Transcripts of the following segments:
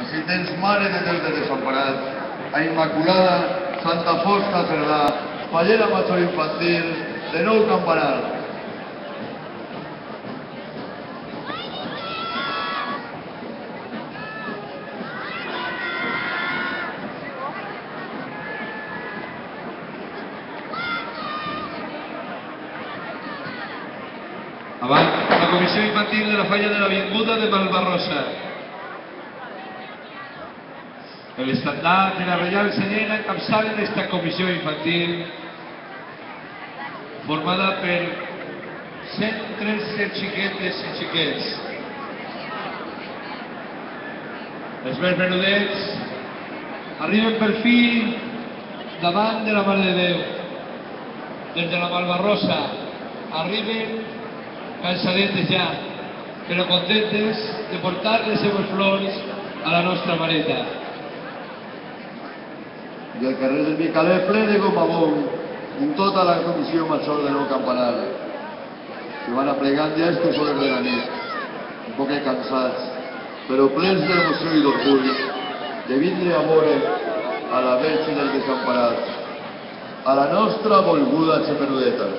si tens Mare de Déu de Desemparats, a Immaculada, Santa Fosca Cerdà, Fallera Major Infantil, de Nou Campanar. Avant la Comissió Infantil de la Falla de l'Avinguda de Malvarrosa. El estandard de la Reial Senyera encapçala esta comissió infantil formada per 113 xiquetes i xiquets. Els més menudets arriben per fi davant de la Mare de Déu. Des de la Malvarrosa arriben cansadetes ja, però contentes de portar les seves flors a la nostra mareta. I el carrer del Micalet ple de gomabón, amb tota la Comissió Major de Nou Campanar, que van aplegant ja estes hores de la nit, un poc cansats, però plens d'emoció i d'orgull, de vindre a veure a la Verge dels Desemparats, a la nostra volguda Xemenudeta.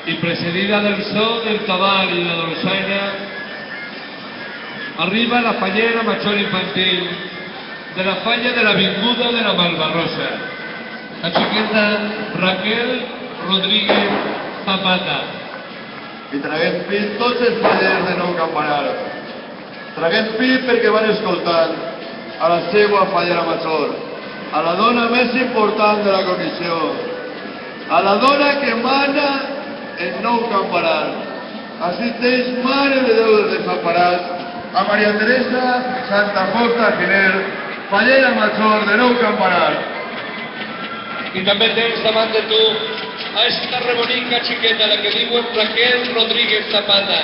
I precedida del so del tabal i la dolçaina, arriba la Fallera Major Infantil de la Falla de l'Avinguda de la Malvarrosa, la xiqueta Raquel Rodríguez Zapata. I traguem pit tots els fallers de Nou Campanar. Traguem pit perquè van escoltant a la seva Fallera Major, a la dona més important de la comissió, a la dona que mana en Nou Campanar. Assisteix Mare de Déu dels Desemparats, a Maria Teresa Santa Fosca Giner, Fallera Major de Nou Campanar. I també tens davant de tu a esta rebonica xiqueta, la que diuen Raquel Rodríguez Zapata,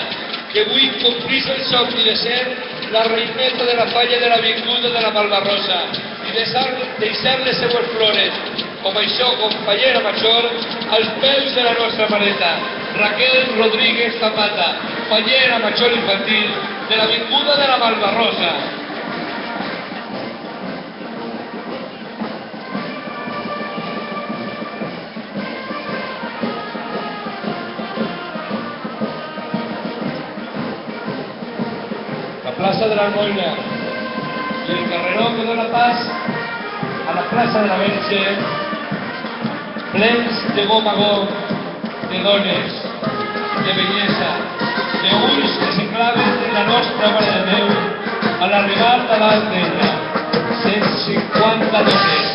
que avui complís el somni de ser la reineta de la Falla de l'Avinguda de la Malvarrosa i deixar les seues flores, com això, com Fallera Major, als peus de la nostra mareta. Raquel Rodríguez Zapata, Fallera Major Infantil de l'Avinguda de la Malvarrosa. La plaça de l'Almoina i el carreró que dona pas a la plaça de la Verge, plens de gomagó, de dones, de bellesa, d'ulls que s'enclaven en la nostra Mare de Déu a l'arribar davant d'ella. 150 dones,